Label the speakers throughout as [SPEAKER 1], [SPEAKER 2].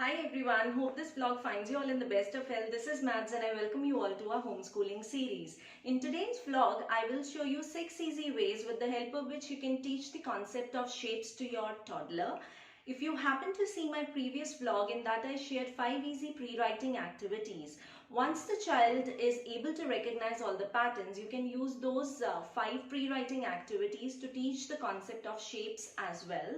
[SPEAKER 1] Hi everyone, hope this vlog finds you all in the best of health. This is Mads and I welcome you all to our homeschooling series. In today's vlog, I will show you 6 easy ways with the help of which you can teach the concept of shapes to your toddler. If you happen to see my previous vlog, in that I shared 5 easy pre-writing activities. Once the child is able to recognize all the patterns, you can use those 5 pre-writing activities to teach the concept of shapes as well.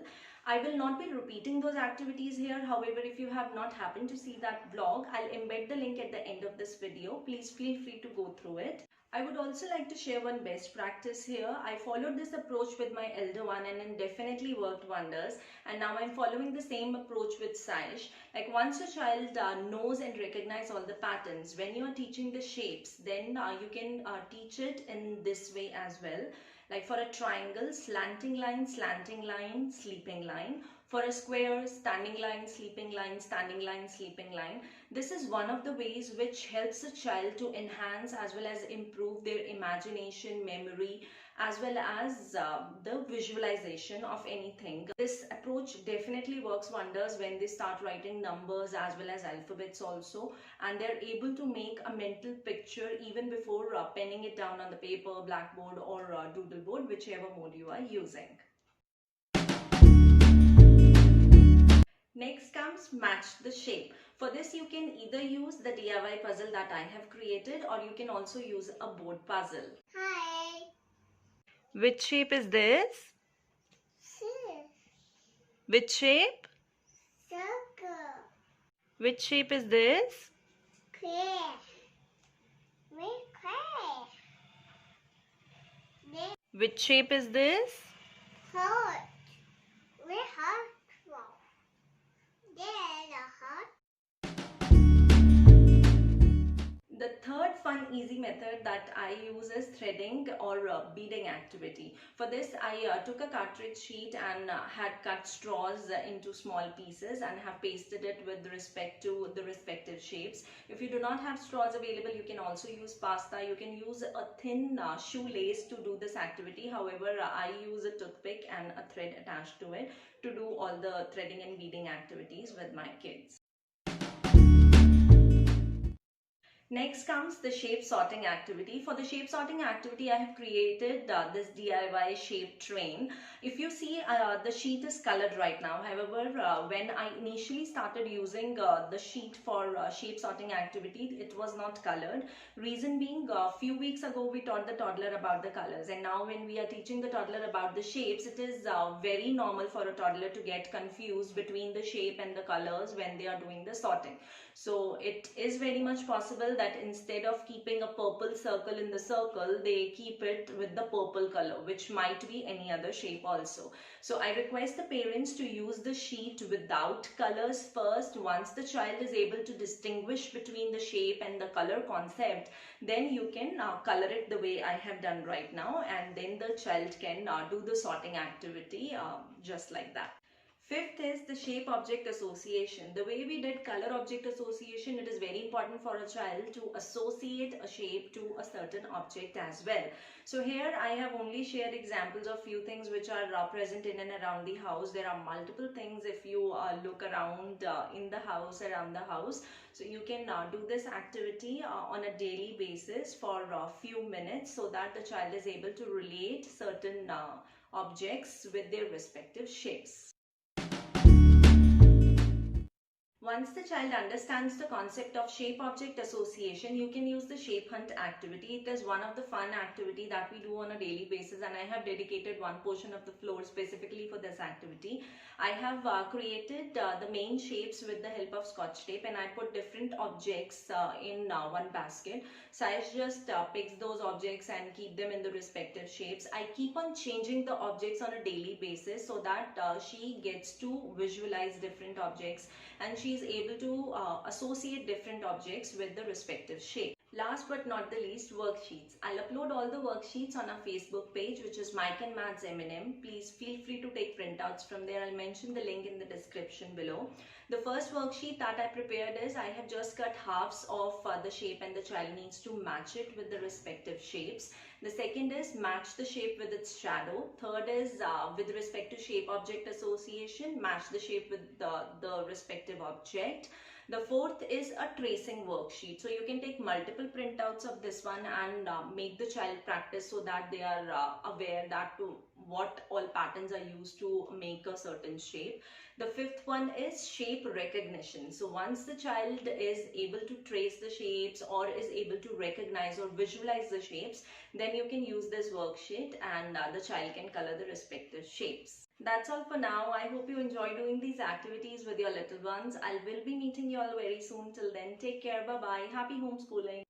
[SPEAKER 1] I will not be repeating those activities here. However, if you have not happened to see that vlog, I'll embed the link at the end of this video. Please feel free to go through it. I would also like to share one best practice here. I followed this approach with my elder one and it definitely worked wonders. And now I'm following the same approach with Saish. Like once a child knows and recognize all the patterns, when you are teaching the shapes, then you can teach it in this way as well. Like for a triangle, slanting line, sleeping line. For a square, standing line, sleeping line, standing line, sleeping line. This is one of the ways which helps a child to enhance as well as improve their imagination, memory, as well as the visualization of anything. This approach definitely works wonders when they start writing numbers as well as alphabets also, and they're able to make a mental picture even before penning it down on the paper, blackboard or doodle board, whichever mode you are using. Next comes match the shape. For this you can either use the DIY puzzle that I have created or you can also use a board puzzle.
[SPEAKER 2] Hi.
[SPEAKER 1] Which shape is this?
[SPEAKER 2] Shape.
[SPEAKER 1] Which shape?
[SPEAKER 2] Circle.
[SPEAKER 1] Which shape is this?
[SPEAKER 2] Clear. Make clear.
[SPEAKER 1] Which shape is this?
[SPEAKER 2] Heart. We heart from. There's a heart.
[SPEAKER 1] The third fun easy method that I use is threading or beading activity. For this I took a cartridge sheet and had cut straws into small pieces and have pasted it with respect to the respective shapes. If you do not have straws available, you can also use pasta. You can use a thin shoelace to do this activity. However, I use a toothpick and a thread attached to it to do all the threading and beading activities with my kids. Next comes the shape sorting activity. For the shape sorting activity, I have created this DIY shape train. If you see, the sheet is colored right now. However, when I initially started using the sheet for shape sorting activity, it was not colored. Reason being, a few weeks ago, we taught the toddler about the colors. And now when we are teaching the toddler about the shapes, it is very normal for a toddler to get confused between the shape and the colors when they are doing the sorting. So it is very much possible that instead of keeping a purple circle in the circle, they keep it with the purple color, which might be any other shape also. So I request the parents to use the sheet without colors first. Once the child is able to distinguish between the shape and the color concept, then you can color it the way I have done right now, and then the child can do the sorting activity just like that. Fifth is the shape object association. The way we did color object association, it is very important for a child to associate a shape to a certain object as well. So here I have only shared examples of few things which are present in and around the house. There are multiple things if you look around in the house, around the house. So you can do this activity on a daily basis for a few minutes so that the child is able to relate certain objects with their respective shapes. Once the child understands the concept of shape-object association, you can use the shape hunt activity. It is one of the fun activity that we do on a daily basis, and I have dedicated one portion of the floor specifically for this activity. I have created the main shapes with the help of scotch tape, and I put different objects in one basket. Saish just picks those objects and keep them in the respective shapes. I keep on changing the objects on a daily basis so that she gets to visualize different objects and she is able to associate different objects with the respective shape. Last but not the least, worksheets. I'll upload all the worksheets on our Facebook page, which is Mike and Maths M&M. Please feel free to take printouts from there. I'll mention the link in the description below. The first worksheet that I prepared is I have just cut halves of the shape and the child needs to match it with the respective shapes. The second is match the shape with its shadow. Third is with respect to shape object association, match the shape with the respective object. The fourth is a tracing worksheet. So you can take multiple printouts of this one and make the child practice so that they are aware that what all patterns are used to make a certain shape. The fifth one is shape recognition. So once the child is able to trace the shapes or is able to recognize or visualize the shapes, then you can use this worksheet and the child can color the respective shapes. That's all for now. I hope you enjoy doing these activities with your little ones. I will be meeting you all very soon. Till then, take care. Bye-bye. Happy homeschooling.